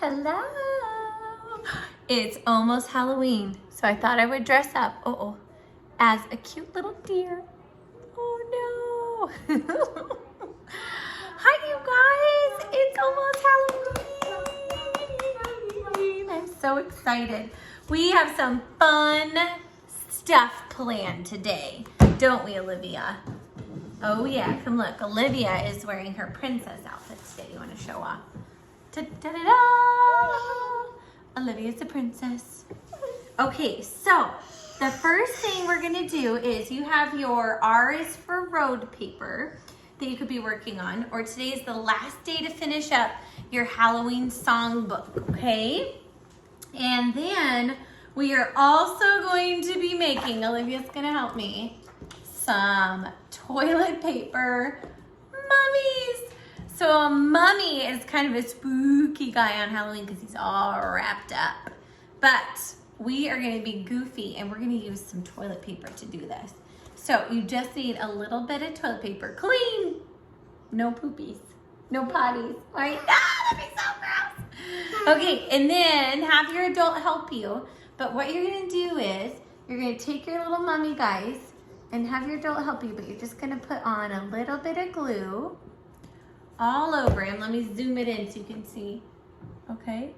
Hello. It's almost Halloween, so I thought I would dress up, as a cute little deer. Oh no. Hi you guys, it's almost Halloween. I'm so excited. We have some fun stuff planned today, don't we, Olivia? Oh yeah, come look. Olivia is wearing her princess outfit today. You want to show off? Ta-da-da-da! Olivia's the princess. Okay, so the first thing we're gonna do is you have your R is for road paper that you could be working on, or today is the last day to finish up your Halloween songbook, okay? And then we are also going to be making, Olivia's gonna help me, some toilet paper mummies. So a mummy is kind of a spooky guy on Halloween because he's all wrapped up. But we are gonna be goofy and we're gonna use some toilet paper to do this. So you just need a little bit of toilet paper, clean, no poopies, no potties, right? Ah, that'd be so gross. Okay, and then have your adult help you. But what you're gonna do is, you're gonna take your little mummy guys and have your adult help you, but you're just gonna put on a little bit of glue all over him. Let me zoom it in so you can see, okay?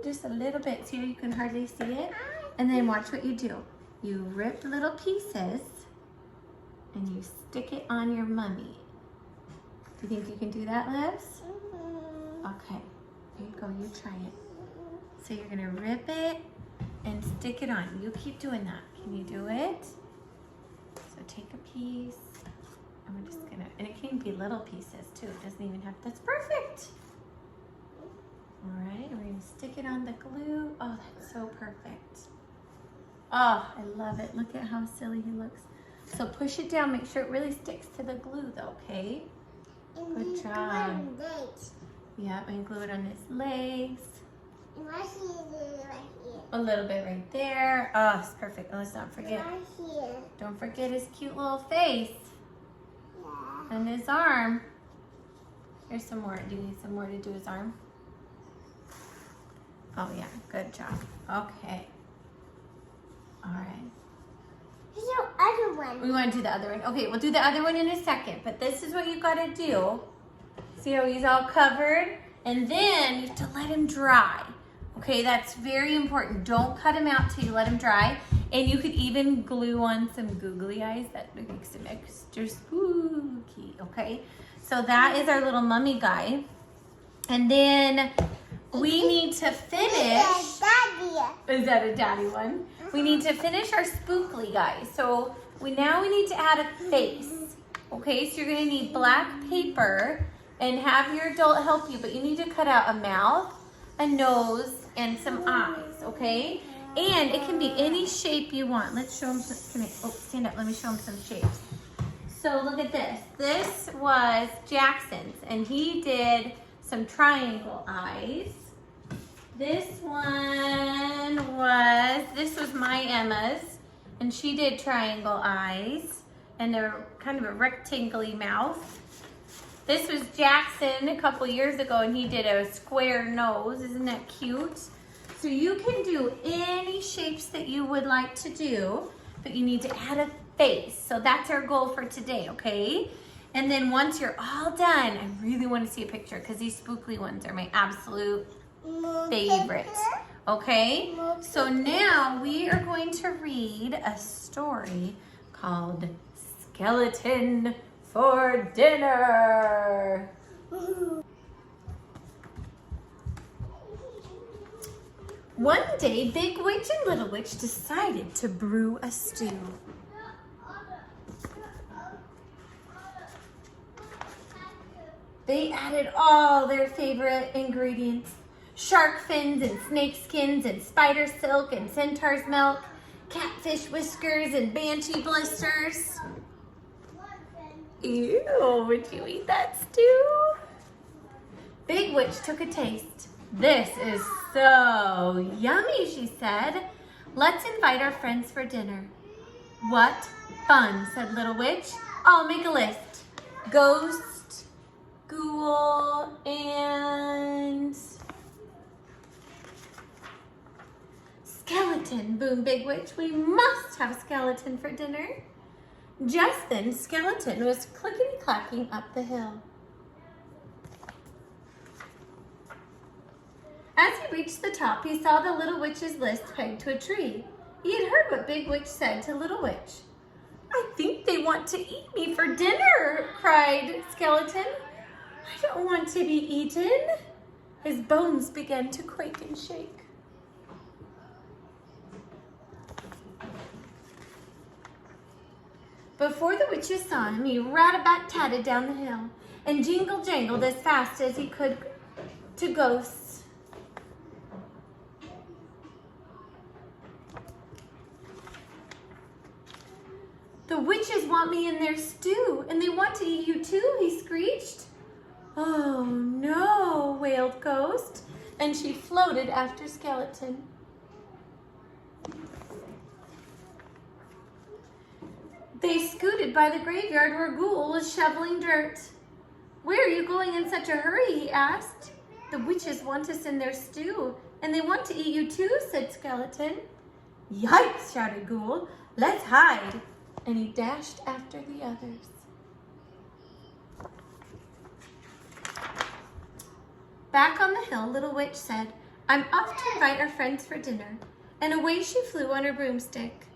Just a little bit, see how you can hardly see it? And then watch what you do. You rip little pieces and you stick it on your mummy. Do you think you can do that, Liz? Okay, here you go, you try it. So you're gonna rip it and stick it on. You keep doing that. Can you do it? So take a piece, and we're just gonna, and it can be little pieces too. It doesn't even have, that's perfect. All right, we're gonna stick it on the glue. Oh, that's so perfect. Oh, I love it. Look at how silly he looks. So push it down, make sure it really sticks to the glue though, okay? Good job. Yep, and glue it on his legs. A little bit right there. Oh, it's perfect. Oh, let's not forget. Don't forget his cute little face. And his arm. Here's some more. Do you need some more to do his arm? Oh yeah, good job. Okay. All right. Here's the other one. We want to do the other one. Okay, we'll do the other one in a second, but this is what you gotta do. See how he's all covered? And then you have to let him dry. Okay, that's very important. Don't cut him out till you let him dry. And you could even glue on some googly eyes. That makes him extra spooky, okay? So that is our little mummy guy. And then we need to finish. Is that a daddy one? We need to finish our spookly guy. So we need to add a face. Okay, so you're gonna need black paper and have your adult help you, but you need to cut out a mouth, a nose, and some eyes, okay? And it can be any shape you want. Let's show them some, stand up, let me show them some shapes. So look at this. This was Jackson's, and he did some triangle eyes. This was my Emma's, and she did triangle eyes, and they're kind of a rectangle-y mouth. This was Jackson a couple years ago, and he did a square nose. Isn't that cute? So you can do any shapes that you would like to do, but you need to add a face. So that's our goal for today, okay? And then once you're all done, I really want to see a picture because these spookly ones are my absolute favorite, okay? So now we are going to read a story called Skeleton for Dinner. One day, Big Witch and Little Witch decided to brew a stew. They added all their favorite ingredients: shark fins and snake skins and spider silk and centaur's milk, catfish whiskers and banshee blisters. Ew, would you eat that stew? Big Witch took a taste. This is so yummy, she said. Let's invite our friends for dinner. What fun, said Little Witch. I'll make a list. Ghost, ghoul, and Skeleton, boomed Big Witch. We must have Skeleton for dinner. Just then, Skeleton was clickety-clacking up the hill. As he reached the top, he saw the Little Witch's list pegged to a tree. He had heard what Big Witch said to Little Witch. "I think they want to eat me for dinner," cried Skeleton. "I don't want to be eaten." His bones began to quake and shake. Before the witches saw him, he rat-a-bat-tatted down the hill and jingle-jangled as fast as he could to ghosts. "The witches want me in their stew, and they want to eat you too," he screeched. "Oh no," wailed Ghost, and she floated after Skeleton. They scooted by the graveyard where Ghoul was shoveling dirt. "Where are you going in such a hurry?" he asked. "The witches want us in their stew, and they want to eat you too," said Skeleton. "Yikes," shouted Ghoul. "Let's hide." And he dashed after the others. Back on the hill, Little Witch said, "I'm off to invite our friends for dinner." And away she flew on her broomstick.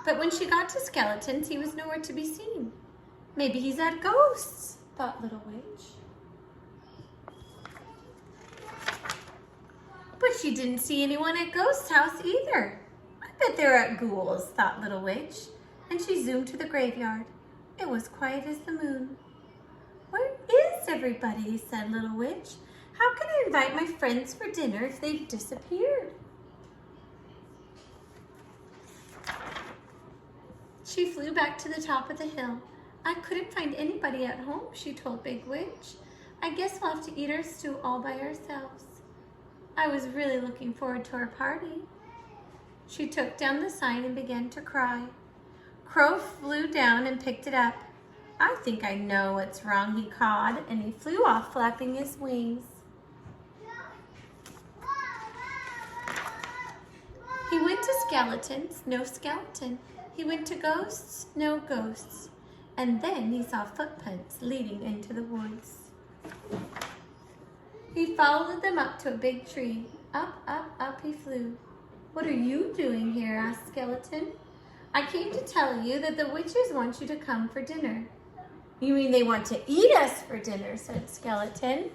But when she got to Skeleton's, he was nowhere to be seen. "Maybe he's at Ghost's," thought Little Witch. But she didn't see anyone at Ghost's house either. "I bet they're at Ghoul's," thought Little Witch. And she zoomed to the graveyard. It was quiet as the moon. "Where is everybody?" said Little Witch. "How can I invite my friends for dinner if they've disappeared?" She flew back to the top of the hill. "I couldn't find anybody at home," she told Big Witch. "I guess we'll have to eat our stew all by ourselves. I was really looking forward to our party." She took down the sign and began to cry. Crow flew down and picked it up. "I think I know what's wrong," he cawed, and he flew off flapping his wings. He went to Skeleton's, no skeleton. He went to Ghost's, no ghosts. And then he saw footprints leading into the woods. He followed them up to a big tree. Up, up, up he flew. "What are you doing here?" asked Skeleton. "I came to tell you that the witches want you to come for dinner." "You mean they want to eat us for dinner?" said Skeleton.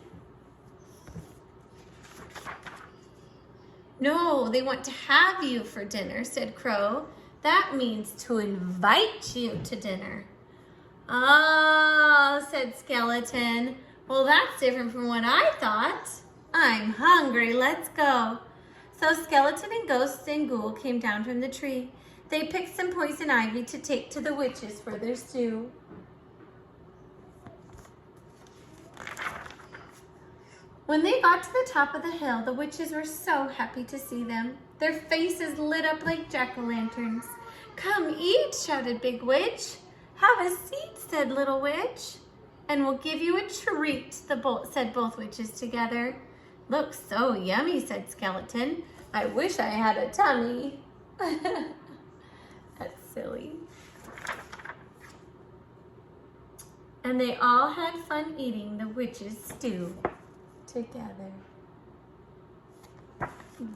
"No, they want to have you for dinner," said Crow. "That means to invite you to dinner." "Oh," said Skeleton. "Well, that's different from what I thought. I'm hungry, let's go." So Skeleton and Ghost and Ghoul came down from the tree. They picked some poison ivy to take to the witches for their stew. When they got to the top of the hill, the witches were so happy to see them. Their faces lit up like jack-o'-lanterns. "Come eat," shouted Big Witch. "Have a seat," said Little Witch. "And we'll give you a treat," said both witches together. "Looks so yummy," said Skeleton. "I wish I had a tummy." That's silly. And they all had fun eating the witch's stew together.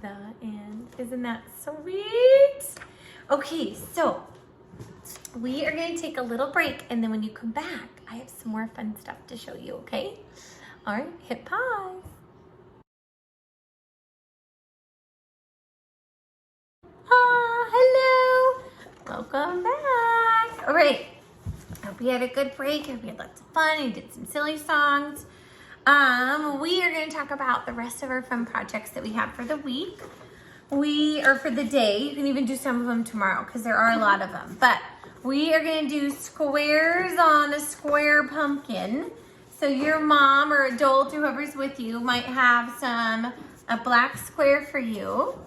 The end. Isn't that sweet? Okay, so we are going to take a little break, and then when you come back, I have some more fun stuff to show you, okay? All right, hit pause. Hello. Welcome back. All right. Hope you had a good break. Hope you had lots of fun. You did some silly songs. We are going to talk about the rest of our fun projects that we have for the week. Or for the day. You can even do some of them tomorrow because there are a lot of them. But we are going to do squares on a square pumpkin. So your mom or adult, whoever's with you, might have a black square for you.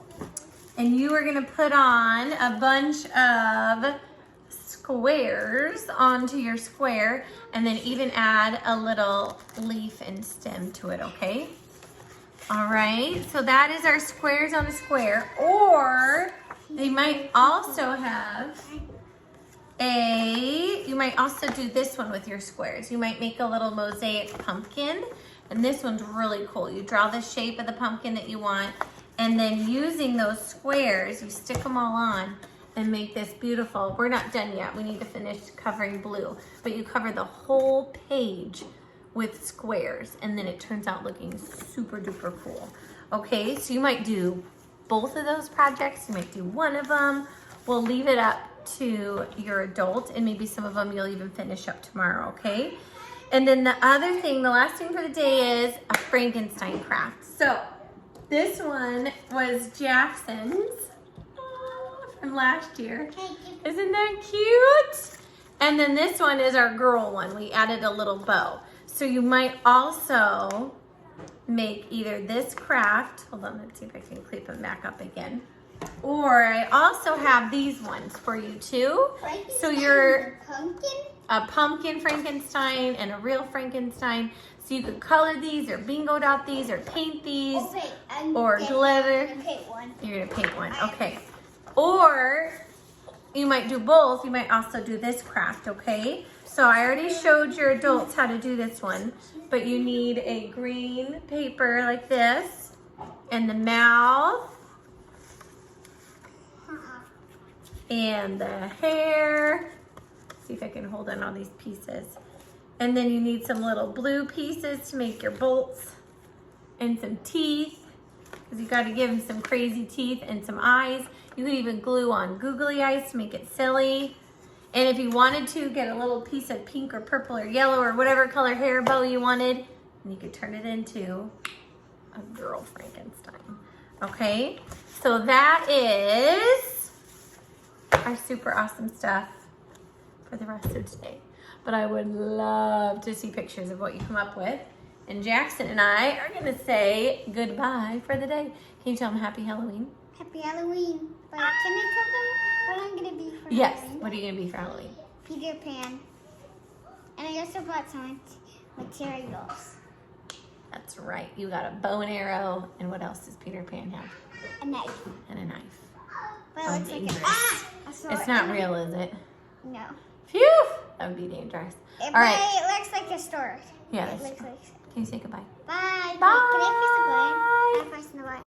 And you are going to put on a bunch of squares onto your square and then even add a little leaf and stem to it, okay? All right, so that is our squares on a square. Or They might also have you might also do this one with your squares. You might make a little mosaic pumpkin, and this one's really cool. You draw the shape of the pumpkin that you want, and then using those squares, you stick them all on and make this beautiful. We're not done yet. We need to finish covering blue, but you cover the whole page with squares, and then it turns out looking super duper cool. Okay, so you might do both of those projects. You might do one of them. We'll leave it up to your adult, and maybe some of them you'll even finish up tomorrow, okay? And then the other thing, the last thing for the day is a Frankenstein craft. So this one was Jackson's from last year. Isn't that cute? And then this one is our girl one. We added a little bow. So you might also make either this craft, hold on, let's see if I can clip them back up again. Or I also have these ones for you too. So you're a pumpkin Frankenstein and a real Frankenstein. So you could color these or bingo dot these or paint these or glitter. You're gonna paint one, okay. Or you might do both. You might also do this craft, okay? So I already showed your adults how to do this one, but you need a green paper like this and the mouth and the hair. See if I can hold on all these pieces. And then you need some little blue pieces to make your bolts and some teeth, because you got to give them some crazy teeth and some eyes. You could even glue on googly eyes to make it silly. And if you wanted to, get a little piece of pink or purple or yellow or whatever color hair bow you wanted, and you could turn it into a girl Frankenstein. Okay, so that is our super awesome stuff for the rest of today. But I would love to see pictures of what you come up with. And Jackson and I are gonna say goodbye for the day. Can you tell them Happy Halloween? Happy Halloween. But can I tell them what I'm gonna be for Yes, Halloween? what are you gonna be for Halloween? Peter Pan. And I also bought some materials. That's right, you got a bow and arrow, and what else does Peter Pan have? A knife. And a knife. But it Oh, looks like dangerous. a sword. It's not real, is it? No. Phew, that would be dangerous. All right. It looks like a sword. Yeah, It that's looks like. Can you say goodbye? Bye. Bye. Can I press the button? I press the button.